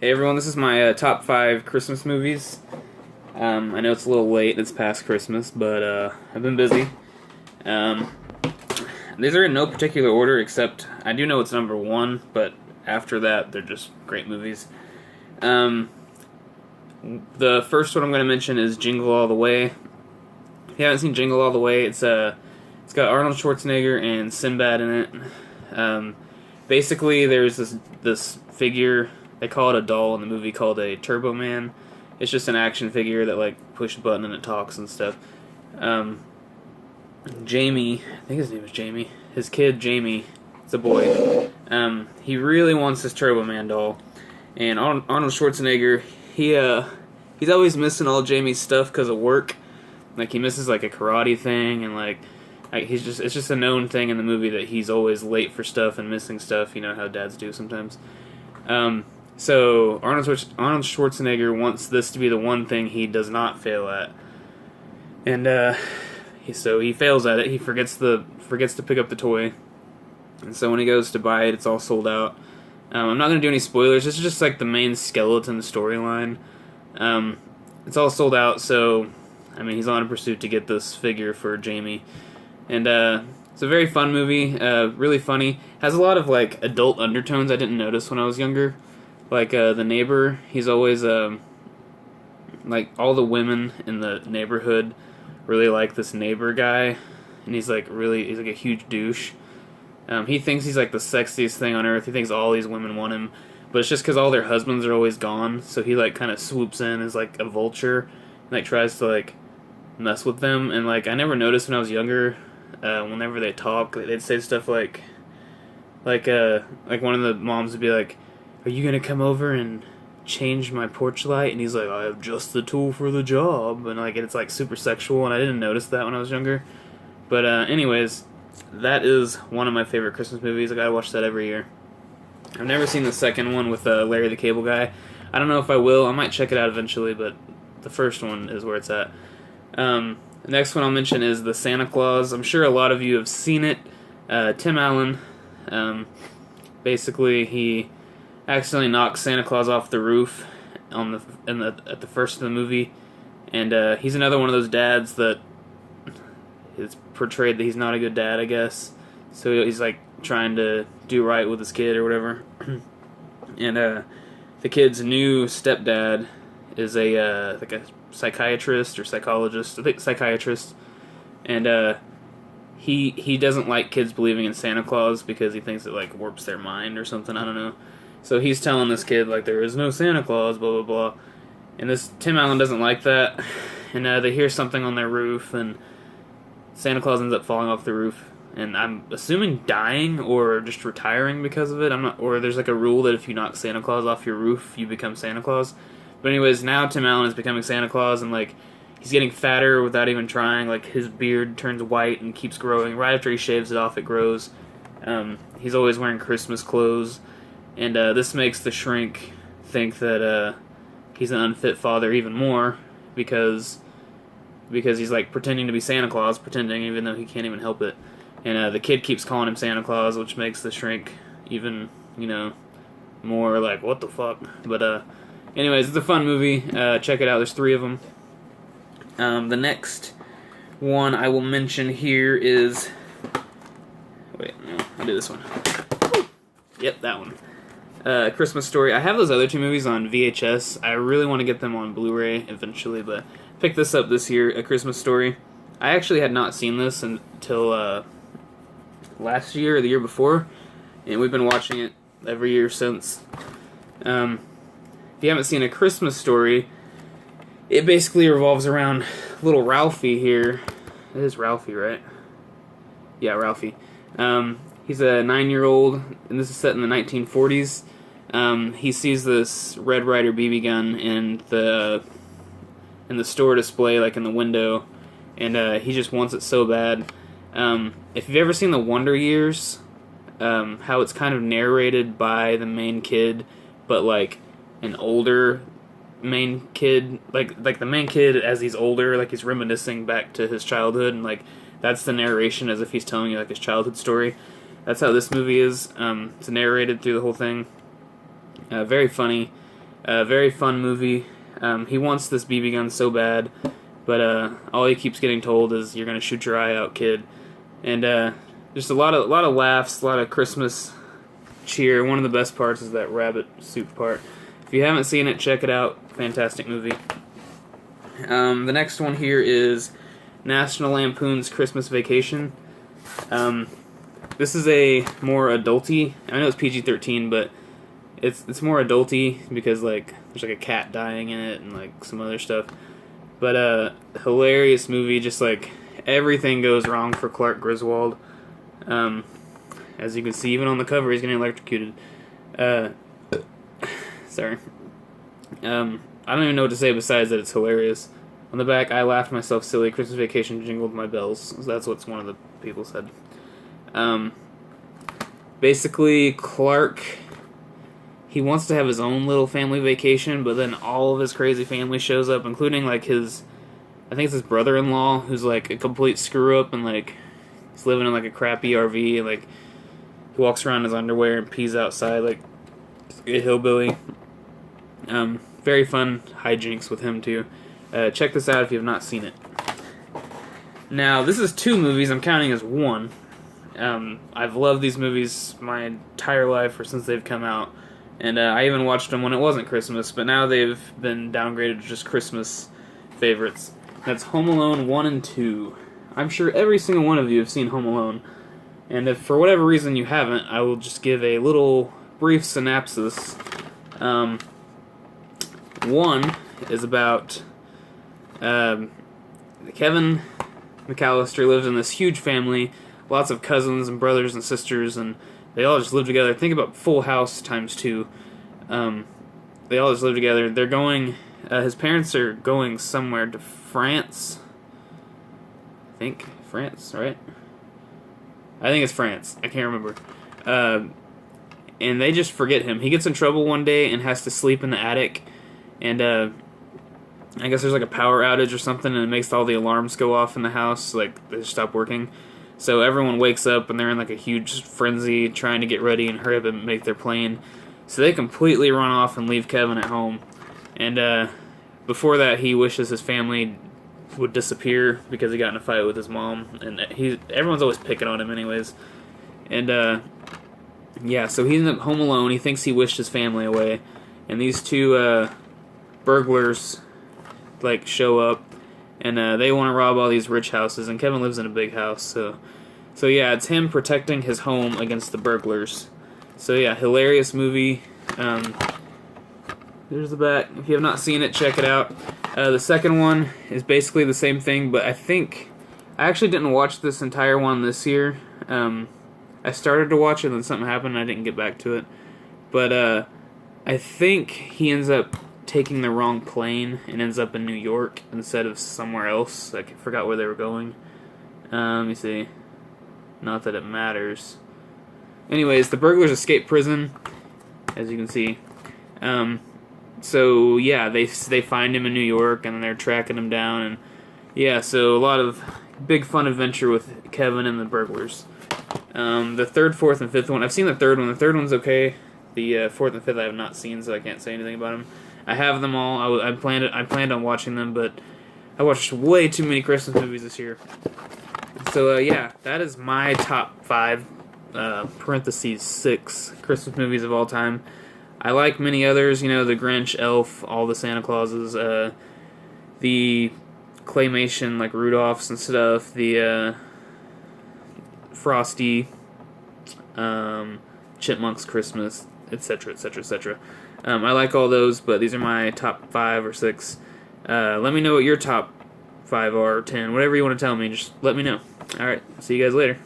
Hey everyone, this is my top 5 Christmas movies. I know it's a little late, it's past Christmas, but I've been busy. Um, these are in no particular order, except I do know it's number 1, but after that, they're just great movies. Um, the first one I'm going to mention is Jingle All the Way. If you haven't seen Jingle All the Way, it's got Arnold Schwarzenegger and Sinbad in it. Basically, there's this figure. They call it a doll in the movie called a Turbo Man. It's just an action figure that like push a button and it talks and stuff. Jamie, I think his name is Jamie. His kid Jamie, it's a boy. He really wants this Turbo Man doll, and Arnold Schwarzenegger, he's always missing all Jamie's stuff because of work. Like he misses like a karate thing, and like it's just a known thing in the movie that he's always late for stuff and missing stuff. You know how dads do sometimes. So Arnold Schwarzenegger wants this to be the one thing he does not fail at, and so he fails at it. He forgets to pick up the toy, and so when he goes to buy it, it's all sold out. I'm not going to do any spoilers. This is just like the main skeleton storyline. It's all sold out, so I mean he's on a pursuit to get this figure for Jamie, and it's a very fun movie. Really funny. Has a lot of like adult undertones I didn't notice when I was younger. Like the neighbor, he's always like all the women in the neighborhood really like this neighbor guy, and he's like a huge douche. He thinks he's like the sexiest thing on earth. He thinks all these women want him, but it's just because all their husbands are always gone. So he like kind of swoops in as like a vulture, and like tries to like mess with them. And like I never noticed when I was younger, whenever they talk, they'd say stuff like one of the moms would be like, "Are you gonna come over and change my porch light?" And he's like, "I have just the tool for the job." And like it's like super sexual, and I didn't notice that when I was younger. But anyways, that is one of my favorite Christmas movies. I gotta watch that every year. I've never seen the second one with Larry the Cable Guy. I don't know if I will. I might check it out eventually, but the first one is where it's at. The next one I'll mention is The Santa Claus. I'm sure a lot of you have seen it. Tim Allen. Basically, he accidentally knocks Santa Claus off the roof at the first of the movie, and he's another one of those dads that is portrayed that he's not a good dad, I guess. So he's like trying to do right with his kid or whatever, and the kid's new stepdad is like a psychiatrist or psychologist, I think psychiatrist, and he doesn't like kids believing in Santa Claus because he thinks it like warps their mind or something. I don't know. So he's telling this kid, like, there is no Santa Claus, blah, blah, blah. And this Tim Allen doesn't like that. And they hear something on their roof, and Santa Claus ends up falling off the roof. And I'm assuming dying or just retiring because of it. Or there's like a rule that if you knock Santa Claus off your roof, you become Santa Claus. But anyways, now Tim Allen is becoming Santa Claus, and like he's getting fatter without even trying. Like his beard turns white and keeps growing. Right after he shaves it off, it grows. He's always wearing Christmas clothes. And this makes the shrink think that he's an unfit father even more because he's like pretending to be Santa Claus, pretending even though he can't even help it. And the kid keeps calling him Santa Claus, which makes the shrink even, more like, what the fuck? But anyways, it's a fun movie. Check it out. There's 3 of them. The next one I will mention here is... Wait, no, I'll do this one. Yep, that one. Christmas Story. I have those other 2 movies on VHS. I really want to get them on Blu-ray eventually, but picked this up this year, A Christmas Story. I actually had not seen this until last year or the year before, and we've been watching it every year since. If you haven't seen A Christmas Story, it basically revolves around little Ralphie here. It is Ralphie, right? Yeah, Ralphie. He's a 9-year-old, and this is set in the 1940s. He sees this Red Ryder BB gun in the store display, like in the window, and he just wants it so bad. If you've ever seen The Wonder Years, how it's kind of narrated by the main kid, but like an older main kid, like the main kid as he's older, like he's reminiscing back to his childhood, and like that's the narration as if he's telling you like his childhood story. That's how this movie is. It's narrated through the whole thing. Very funny. Very fun movie. He wants this BB gun so bad, but all he keeps getting told is, "You're gonna shoot your eye out, kid." And just a lot of laughs, a lot of Christmas cheer. One of the best parts is that rabbit soup part. If you haven't seen it, check it out. Fantastic movie. The next one here is National Lampoon's Christmas Vacation. This is a more adulty. I know it's PG-13, but it's more adulty because like there's like a cat dying in it and like some other stuff. But hilarious movie. Just like everything goes wrong for Clark Griswold. As you can see, even on the cover, he's getting electrocuted. Sorry. I don't even know what to say besides that it's hilarious. On the back, "I laughed myself silly. Christmas Vacation jingled my bells." That's what one of the people said. Basically, Clark, he wants to have his own little family vacation, but then all of his crazy family shows up, including like I think it's his brother-in-law, who's like a complete screw-up, and like he's living in like a crappy RV, and like he walks around in his underwear and pees outside like a hillbilly. Very fun hijinks with him too. Check this out if you have not seen it. Now, this is 2 movies I'm counting as one. I've loved these movies my entire life or since they've come out. And I even watched them when it wasn't Christmas, but now they've been downgraded to just Christmas favorites. That's Home Alone 1 and 2. I'm sure every single one of you have seen Home Alone. And if for whatever reason you haven't, I will just give a little brief synopsis. 1 is about Kevin McAllister lives in this huge family, lots of cousins and brothers and sisters, and they all just live together. Think about Full House times 2. They all just live together. They're going, his parents are going somewhere to France. I think France, right? I think it's France. I can't remember. And they just forget him. He gets in trouble one day and has to sleep in the attic. And I guess there's like a power outage or something, and it makes all the alarms go off in the house. Like, they just stop working. So everyone wakes up, and they're in like a huge frenzy trying to get ready and hurry up and make their plane. So they completely run off and leave Kevin at home. And before that, he wishes his family would disappear because he got in a fight with his mom. And everyone's always picking on him anyways. And yeah, so he's home alone. He thinks he wished his family away. And these 2 burglars like show up, and they want to rob all these rich houses, and Kevin lives in a big house, so yeah, it's him protecting his home against the burglars. So yeah, hilarious movie. There's the back. If you have not seen it, check it out. The second one is basically the same thing, but I actually didn't watch this entire one this year. I started to watch it, and then something happened, and I didn't get back to it. But I think he ends up taking the wrong plane and ends up in New York instead of somewhere else. I forgot where they were going. Let me see. Not that it matters. Anyways, the burglars escape prison, as you can see. So yeah, they find him in New York, and they're tracking him down, and yeah, so a lot of big fun adventure with Kevin and the burglars. The 3rd, 4th, and 5th one, I've seen the 3rd one. The 3rd one's okay. The 4th and 5th I have not seen, so I can't say anything about them. I have them all. I planned on watching them, but I watched way too many Christmas movies this year. So yeah, that is my top 5 parentheses 6 Christmas movies of all time. I like many others, the Grinch, Elf, all the Santa Clauses, the claymation like Rudolph's and stuff, the Frosty, Chipmunk's Christmas, etc., etc., etc. I like all those, but these are my top 5 or 6. Let me know what your top 5 are, or 10, whatever you want to tell me. Just let me know. Alright, see you guys later.